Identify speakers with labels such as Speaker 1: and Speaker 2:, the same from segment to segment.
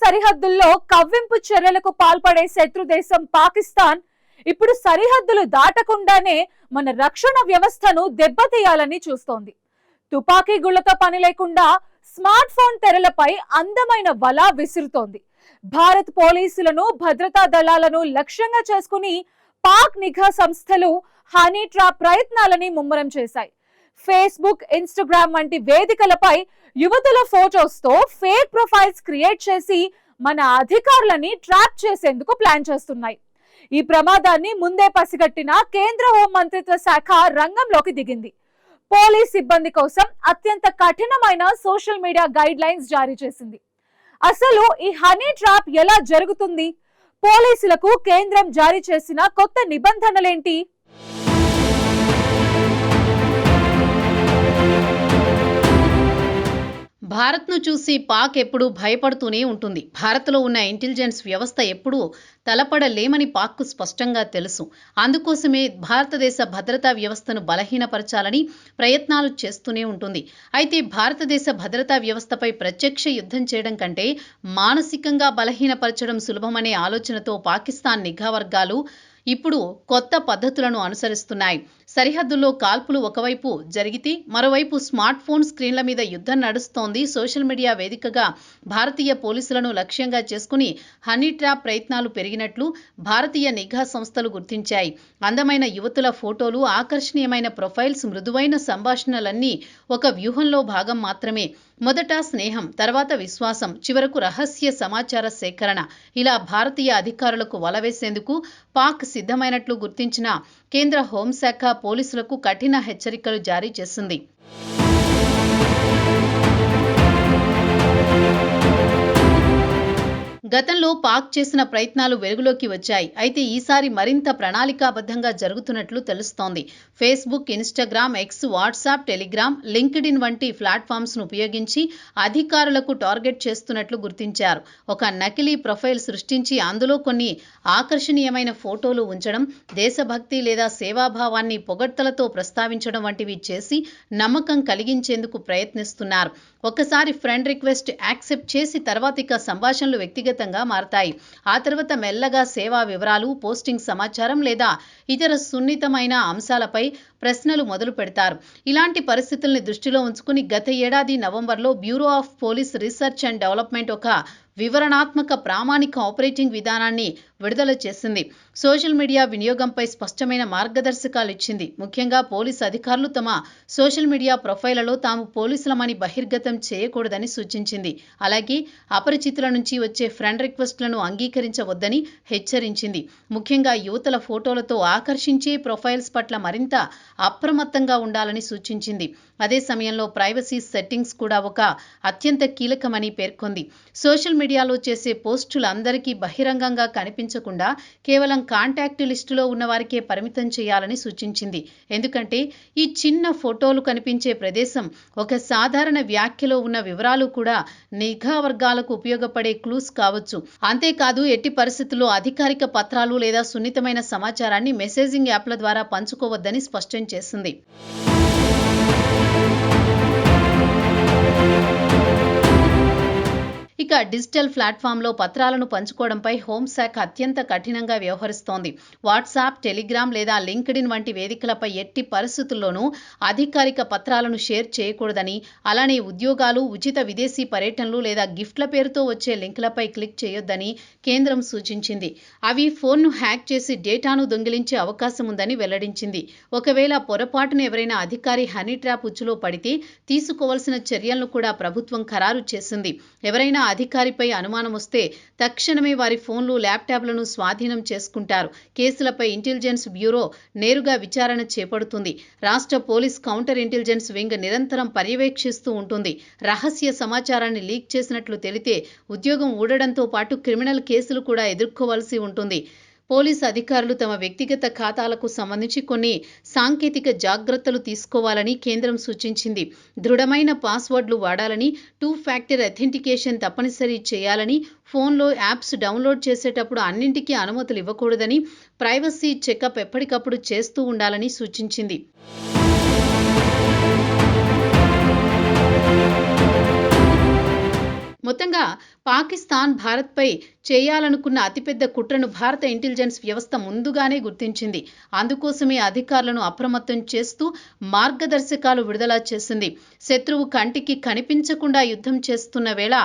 Speaker 1: సరిహద్దుల్లో కవ్వింపు చర్యలకు పాల్పడే శత్రు దేశం పాకిస్తాన్ ఇప్పుడు సరిహద్దులు దాటకుండానే మన రక్షణ వ్యవస్థను దెబ్బతీయాలని చూస్తోంది. తుపాకీ గుళ్లతో పని లేకుండా స్మార్ట్ ఫోన్ తెరలపై అందమైన వల విసురుతోంది. భారత్ పోలీసులను, భద్రతా దళాలను లక్ష్యంగా చేసుకుని పాక్ నిఘా సంస్థలు హనీ ట్రాప్ ప్రయత్నాలని ముమ్మరం చేశాయి. ఫేస్బుక్, ఇన్స్టాగ్రామ్ వంటి వేదికలపై యువతుల ఫోటోస్తో ఫేక్ ప్రొఫైల్స్ క్రియేట్ చేసి మన అధికారులని ట్రాప్ చేసేందుకు ప్లాన్ చేస్తున్నాయి. ఈ ప్రమాదాన్ని ముందే పసిగట్టిన కేంద్ర హోం మంత్రిత్వ శాఖ రంగంలోకి దిగింది. పోలీస్ సిబ్బంది కోసం అత్యంత కఠినమైన సోషల్ మీడియా గైడ్ లైన్స్ జారీ చేసింది. అసలు ఈ హనీ ట్రాప్ ఎలా జరుగుతుంది? పోలీసులకు కేంద్రం జారీ చేసిన కొత్త నిబంధనలేంటి?
Speaker 2: భారత్ను చూసి పాక్ ఎప్పుడూ భయపడుతూనే ఉంటుంది. భారత్లో ఉన్న ఇంటెలిజెన్స్ వ్యవస్థ ఎప్పుడూ తలపడలేమని పాక్కు స్పష్టంగా తెలుసు. అందుకోసమే భారతదేశ భద్రతా వ్యవస్థను బలహీనపరచాలని ప్రయత్నాలు చేస్తూనే ఉంటుంది. అయితే భారతదేశ భద్రతా వ్యవస్థపై ప్రత్యక్ష యుద్ధం చేయడం కంటే మానసికంగా బలహీనపరచడం సులభమనే ఆలోచనతో పాకిస్తాన్ నిఘా వర్గాలు ఇప్పుడు కొత్త పద్ధతులను అనుసరిస్తున్నాయి. సరిహద్దుల్లో కాల్పులు ఒకవైపు జరిగితే మరోవైపు స్మార్ట్ ఫోన్ స్క్రీన్ల మీద యుద్ధం నడుస్తోంది. సోషల్ మీడియా వేదికగా భారతీయ పోలీసులను లక్ష్యంగా చేసుకుని హనీ ట్రాప్ ప్రయత్నాలు పెరిగినట్లు భారతీయ నిఘా సంస్థలు గుర్తించాయి. అందమైన యువతుల ఫోటోలు, ఆకర్షణీయమైన ప్రొఫైల్స్, మృదువైన సంభాషణలన్నీ ఒక వ్యూహంలో భాగం మాత్రమే. మొదట స్నేహం, తర్వాత విశ్వాసం, చివరకు రహస్య సమాచార సేకరణ. ఇలా భారతీయ అధికారులకు వలవేసేందుకు పాక్ సిద్ధమైనట్లు గుర్తించిన కేంద్ర హోంశాఖ పోలీసులకు కఠిన హెచ్చరికలు జారీ చేసింది. గతంలో పాక్ చేసిన ప్రయత్నాలు వెలుగులోకి వచ్చాయి. అయితే ఈసారి మరింత ప్రణాళికాబద్ధంగా జరుగుతున్నట్లు తెలుస్తోంది. Facebook, Instagram, X, WhatsApp, Telegram, LinkedIn వంటి ప్లాట్ఫామ్స్ను ఉపయోగించి అధికారులకు టార్గెట్ చేస్తున్నట్లు గుర్తించారు. ఒక నకిలీ ప్రొఫైల్ సృష్టించి అందులో కొన్ని ఆకర్షణీయమైన ఫోటోలు ఉంచడం, దేశభక్తి లేదా సేవాభావాన్ని పొగడ్తలతో ప్రస్తావించడం వంటివి చేసి నమ్మకం కలిగించేందుకు ప్రయత్నిస్తున్నారు. ఒకసారి ఫ్రెండ్ రిక్వెస్ట్ యాక్సెప్ట్ చేసి తర్వాత ఇక సంభాషణలు వ్యక్తిగతంగా మారతాయి. ఆ తర్వాత మెల్లగా సేవా వివరాలు, పోస్టింగ్ సమాచారం లేదా ఇతర సున్నితమైన అంశాలపై ప్రశ్నలు మొదలు పెడతారు. ఇలాంటి పరిస్థితుల్ని దృష్టిలో ఉంచుకుని గత ఏడాది నవంబర్లో bureau of police research and development ఒక వివరణాత్మక ప్రామాణిక ఆపరేటింగ్ విధానాన్ని విడుదల చేసింది. సోషల్ మీడియా వినియోగంపై స్పష్టమైన మార్గదర్శకాలు ఇచ్చింది. ముఖ్యంగా పోలీసు అధికారులు తమ సోషల్ మీడియా ప్రొఫైళ్లలో తాము పోలీసులమని బహిర్గతం చేయకూడదని సూచించింది. అలాగే అపరిచితుల నుంచి వచ్చే ఫ్రెండ్ రిక్వెస్ట్లను అంగీకరించవద్దని హెచ్చరించింది. ముఖ్యంగా యువతుల ఫోటోలతో ఆకర్షించే ప్రొఫైల్స్ పట్ల మరింత అప్రమత్తంగా ఉండాలని సూచించింది. అదే సమయంలో ప్రైవసీ సెట్టింగ్స్ కూడా ఒక అత్యంత కీలకమని పేర్కొంది. సోషల్ మీడియాలో చేసే పోస్టులు అందరికీ బహిరంగంగా కనిపించకుండా కేవలం కాంటాక్ట్ లిస్టులో ఉన్న వారికే పరిమితం చేయాలని సూచించింది. ఎందుకంటే ఈ చిన్న ఫోటోలు కనిపించే ప్రదేశం, ఒక సాధారణ వ్యాఖ్యలో ఉన్న వివరాలు కూడా నిఘా వర్గాలకు ఉపయోగపడే క్లూస్ కావచ్చు. అంతేకాదు ఎట్టి పరిస్థితుల్లో అధికారిక పత్రాలు లేదా సున్నితమైన సమాచారాన్ని మెసేజింగ్ యాప్ల ద్వారా పంచుకోవద్దని స్పష్టం చేసింది. ఇక డిజిటల్ ప్లాట్ఫామ్లో పత్రాలను పంచుకోవడంపై హోంశాఖ అత్యంత కఠినంగా వ్యవహరిస్తోంది. వాట్సాప్, టెలిగ్రామ్ లేదా లింక్డ్ఇన్ వంటి వేదికలపై ఎట్టి పరిస్థితుల్లోనూ అధికారిక పత్రాలను షేర్ చేయకూడదని, అలానే ఉద్యోగాలు, ఉచిత విదేశీ పర్యటనలు లేదా గిఫ్ట్ల పేరుతో వచ్చే లింకులపై క్లిక్ చేయొద్దని కేంద్రం సూచించింది. అవి ఫోన్ను హ్యాక్ చేసి డేటాను దొంగిలించే అవకాశం ఉందని వెల్లడించింది. ఒకవేళ పొరపాటున ఎవరైనా అధికారి హనీ ట్రాప్ ఉచ్చులో పడితే తీసుకోవాల్సిన చర్యలను కూడా ప్రభుత్వం ఖరారు చేసింది. ఎవరైనా అధికారిపై అనుమానం వస్తే తక్షణమే వారి ఫోన్లు, ల్యాప్టాప్లను స్వాధీనం చేసుకుంటారు. కేసులపై ఇంటెలిజెన్స్ బ్యూరో నేరుగా విచారణ చేపడుతుంది. రాష్ట్ర పోలీస్ కౌంటర్ ఇంటెలిజెన్స్ వింగ్ నిరంతరం పర్యవేక్షిస్తూ ఉంటుంది. రహస్య సమాచారాన్ని లీక్ చేసినట్లు తెలితే ఉద్యోగం ఊడడంతో పాటు క్రిమినల్ కేసులు కూడా ఎదుర్కోవాల్సి ఉంటుంది. పోలీసు అధికారులు తమ వ్యక్తిగత ఖాతాలకు సంబంధించి కొన్ని సాంకేతిక జాగ్రత్తలు తీసుకోవాలని కేంద్రం సూచించింది. దృఢమైన పాస్వర్డ్లు వాడాలని, 2 ఫ్యాక్టర్ అథెంటికేషన్ తప్పనిసరి చేయాలని, ఫోన్లో యాప్స్ డౌన్లోడ్ చేసేటప్పుడు అన్నింటికీ అనుమతులు ఇవ్వకూడదని, ప్రైవసీ చెకప్ ఎప్పటికప్పుడు చేస్తూ ఉండాలని సూచించింది. మొత్తంగా పాకిస్తాన్ భారత్పై చేయాలనుకున్న అతిపెద్ద కుట్రను భారత ఇంటెలిజెన్స్ వ్యవస్థ ముందుగానే గుర్తించింది. అందుకోసమే అధికారులను అప్రమత్తం చేస్తూ మార్గదర్శకాలు విడుదల చేసింది. శత్రువు కంటికి కనిపించకుండా యుద్ధం చేస్తున్న వేళ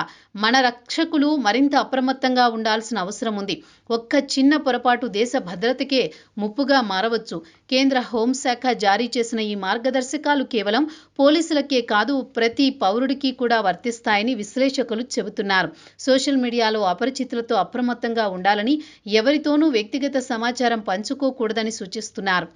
Speaker 2: మన రక్షకులు మరింత అప్రమత్తంగా ఉండాల్సిన అవసరం ఉంది. ఒక్క చిన్న పొరపాటు దేశ భద్రతకే ముప్పుగా మారవచ్చు. కేంద్ర హోంశాఖ జారీ చేసిన ఈ మార్గదర్శకాలు కేవలం పోలీసులకే కాదు, ప్రతి పౌరుడికి కూడా వర్తిస్తాయని విశ్లేషకులు చెబుతున్నారు. సోషల్ మీడియాలో అపరిచితులతో అప్రమత్తంగా ఉండాలని, ఎవరితోనూ వ్యక్తిగత సమాచారం పంచుకోకూడదని సూచిస్తున్నారు.